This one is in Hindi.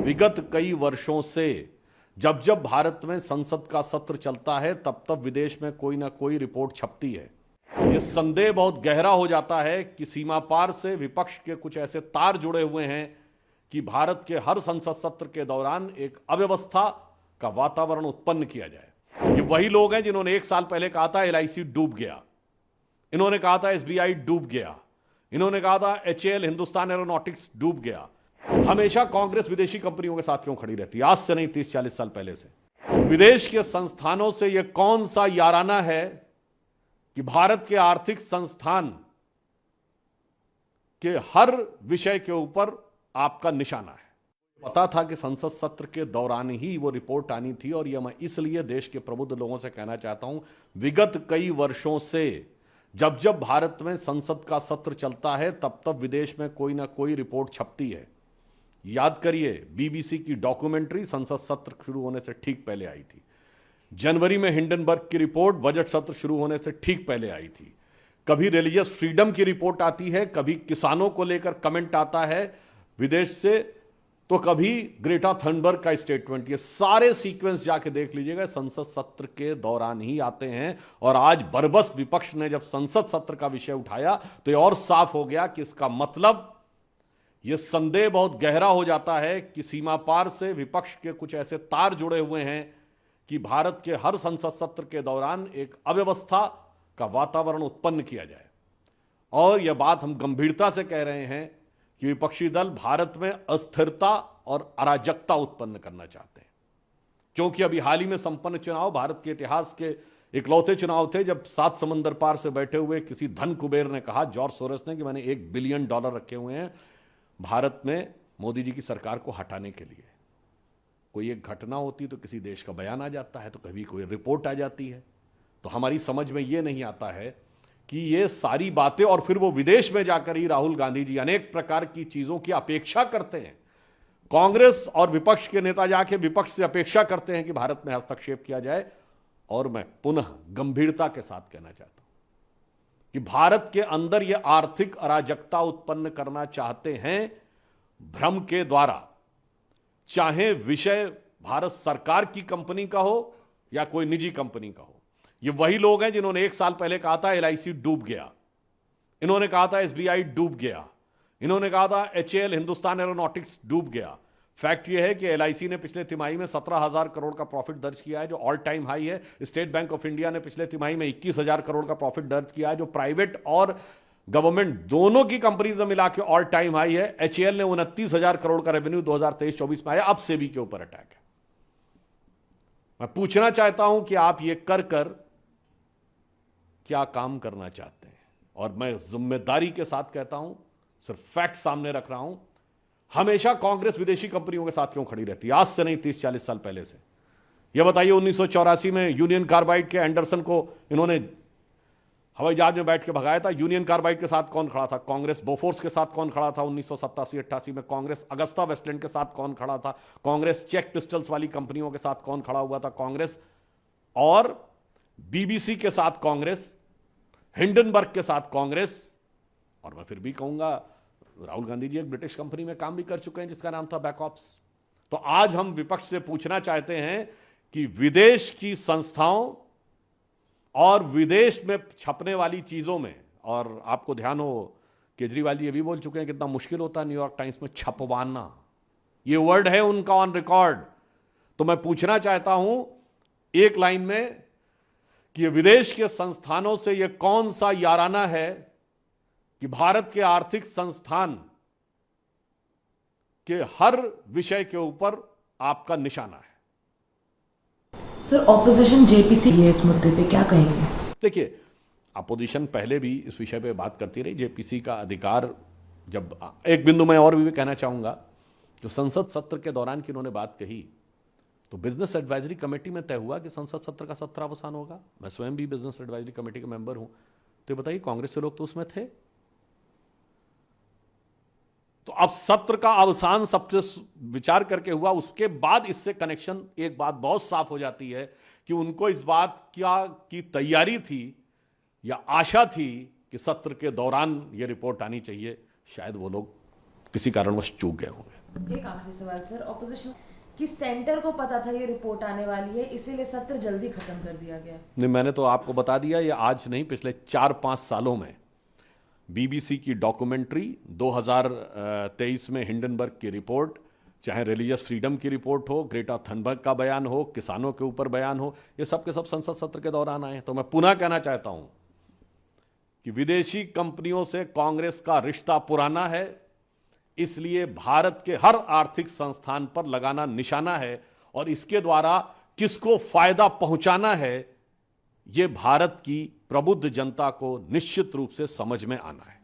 विगत कई वर्षों से जब जब भारत में संसद का सत्र चलता है तब तब विदेश में कोई ना कोई रिपोर्ट छपती है। ये संदेह बहुत गहरा हो जाता है कि सीमा पार से विपक्ष के कुछ ऐसे तार जुड़े हुए हैं कि भारत के हर संसद सत्र के दौरान एक अव्यवस्था का वातावरण उत्पन्न किया जाए। ये वही लोग हैं जिन्होंने एक साल पहले कहा था एलआईसी डूब गया, इन्होंने कहा था एसबीआई डूब गया, इन्होंने कहा था एचएएल हिंदुस्तान एरोनॉटिक्स डूब गया। हमेशा कांग्रेस विदेशी कंपनियों के साथ क्यों खड़ी रहती है? आज से नहीं, 30-40 साल पहले से। विदेश के संस्थानों से यह कौन सा याराना है कि भारत के आर्थिक संस्थान के हर विषय के ऊपर आपका निशाना है। पता था कि संसद सत्र के दौरान ही वो रिपोर्ट आनी थी, और यह मैं इसलिए देश के प्रबुद्ध लोगों से कहना चाहता हूं, विगत कई वर्षों से जब जब भारत में संसद का सत्र चलता है तब तब विदेश में कोई ना कोई रिपोर्ट छपती है। याद करिए, बीबीसी की डॉक्यूमेंट्री संसद सत्र शुरू होने से ठीक पहले आई थी। जनवरी में हिंडनबर्ग की रिपोर्ट बजट सत्र शुरू होने से ठीक पहले आई थी। कभी रिलीजियस फ्रीडम की रिपोर्ट आती है, कभी किसानों को लेकर कमेंट आता है विदेश से, तो कभी ग्रेटा थनबर्ग का स्टेटमेंट। ये सारे सीक्वेंस जाके देख लीजिएगा, संसद सत्र के दौरान ही आते हैं। और आज बरबस विपक्ष ने जब संसद सत्र का विषय उठाया तो ये और साफ हो गया कि इसका मतलब यह संदेह बहुत गहरा हो जाता है कि सीमा पार से विपक्ष के कुछ ऐसे तार जुड़े हुए हैं कि भारत के हर संसद सत्र के दौरान एक अव्यवस्था का वातावरण उत्पन्न किया जाए। और यह बात हम गंभीरता से कह रहे हैं कि विपक्षी दल भारत में अस्थिरता और अराजकता उत्पन्न करना चाहते हैं, क्योंकि अभी हाल ही में संपन्न चुनाव भारत के इतिहास के इकलौते चुनाव थे जब 7 समंदर पार से बैठे हुए किसी धन कुबेर ने कहा, जॉर्ज सोरोस ने, कि मैंने $1 बिलियन रखे हुए हैं भारत में मोदी जी की सरकार को हटाने के लिए। कोई एक घटना होती तो किसी देश का बयान आ जाता है, तो कभी कोई रिपोर्ट आ जाती है। तो हमारी समझ में यह नहीं आता है कि ये सारी बातें, और फिर वो विदेश में जाकर ही राहुल गांधी जी अनेक प्रकार की चीजों की अपेक्षा करते हैं। कांग्रेस और विपक्ष के नेता जाके विपक्ष से अपेक्षा करते हैं कि भारत में हस्तक्षेप किया जाए। और मैं पुनः गंभीरता के साथ कहना चाहता हूं कि भारत के अंदर यह आर्थिक अराजकता उत्पन्न करना चाहते हैं भ्रम के द्वारा, चाहे विषय भारत सरकार की कंपनी का हो या कोई निजी कंपनी का हो। ये वही लोग हैं जिन्होंने एक साल पहले कहा था एलआईसी डूब गया, इन्होंने कहा था एसबीआई डूब गया, इन्होंने कहा था एचएएल हिंदुस्तान एरोनॉटिक्स डूब गया। फैक्ट यह है कि एलआईसी ने पिछले तिमाही में 17,000 करोड़ का प्रॉफिट दर्ज किया है, जो ऑल टाइम हाई है। स्टेट बैंक ऑफ इंडिया ने पिछले तिमाही में 21,000 करोड़ का प्रॉफिट दर्ज किया है, जो प्राइवेट और गवर्नमेंट दोनों की कंपनीज में मिला के ऑल टाइम हाई है। एचएएल ने 29,000 करोड़ का रेवेन्यू 2023-24 में आया। अब सेबी के ऊपर अटैक है। मैं पूछना चाहता हूं कि आप ये कर क्या काम करना चाहते हैं? और मैं जिम्मेदारी के साथ कहता हूं, सिर्फ फैक्ट सामने रख रहा हूं, हमेशा कांग्रेस विदेशी कंपनियों के साथ क्यों खड़ी रहती है? आज से नहीं, 30-40 साल पहले से। यह बताइए, 1984 में यूनियन कार्बाइड के एंडरसन को इन्होंने हवाई जहाज में बैठ के भगाया था। यूनियन कार्बाइड के साथ कौन खड़ा था? कांग्रेस। बोफोर्स के साथ कौन खड़ा था 1987-88 में? कांग्रेस। अगस्ता वेस्टलैंड के साथ कौन खड़ा था? कांग्रेस। चेक पिस्टल्स वाली कंपनियों के साथ कौन खड़ा हुआ था? कांग्रेस। और बीबीसी के साथ कांग्रेस, हिंडनबर्ग के साथ कांग्रेस। और मैं फिर भी कहूंगा, राहुल गांधी जी एक ब्रिटिश कंपनी में काम भी कर चुके हैं जिसका नाम था बैकऑप्स। तो आज हम विपक्ष से पूछना चाहते हैं कि विदेश की संस्थाओं और विदेश में छपने वाली चीजों में, और आपको ध्यान हो केजरीवाल जी ये भी बोल चुके हैं कितना मुश्किल होता है न्यूयॉर्क टाइम्स में छपवाना, ये वर्ड है उनका ऑन रिकॉर्ड। तो मैं पूछना चाहता हूं एक लाइन में कि विदेश के संस्थानों से यह कौन सा याराना है कि भारत के आर्थिक संस्थान के हर विषय के ऊपर आपका निशाना है? सर, ऑपोजिशन जेपीसी है इस मुद्दे पे, क्या कहेंगे? देखिए, अपोजिशन पहले भी इस विषय पे बात करती रही। जेपीसी का अधिकार, जब एक बिंदु मैं और भी कहना चाहूंगा, जो संसद सत्र के दौरान की उन्होंने बात कही, तो बिजनेस एडवाइजरी कमेटी में तय हुआ कि संसद सत्र का सत्रावसान होगा। मैं स्वयं भी बिजनेस एडवाइजरी कमेटी का मेंबर हूं। तो बताइए, कांग्रेस के लोग तो उसमें थे। तो अब सत्र का अवसान सबसे विचार करके हुआ, उसके बाद इससे कनेक्शन, एक बात बहुत साफ हो जाती है कि उनको इस बात की तैयारी थी या आशा थी कि सत्र के दौरान यह रिपोर्ट आनी चाहिए। शायद वो लोग किसी कारणवश चूक गए होंगे। एक आखिरी सवाल सर, ऑपोजिशन कि सेंटर को पता था ये रिपोर्ट आने वाली है, इसीलिए सत्र जल्दी खत्म कर दिया गया। नहीं, मैंने तो आपको बता दिया, ये आज नहीं, पिछले 4-5 सालों में बीबीसी की डॉक्यूमेंट्री, 2023 में हिंडनबर्ग की रिपोर्ट, चाहे रिलीजियस फ्रीडम की रिपोर्ट हो, ग्रेटा थनबर्ग का बयान हो, किसानों के ऊपर बयान हो, ये सब के सब संसद सत्र के दौरान आए हैं। तो मैं पुनः कहना चाहता हूं कि विदेशी कंपनियों से कांग्रेस का रिश्ता पुराना है, इसलिए भारत के हर आर्थिक संस्थान पर लगाना निशाना है और इसके द्वारा किसको फायदा पहुंचाना है, यह भारत की प्रबुद्ध जनता को निश्चित रूप से समझ में आना है।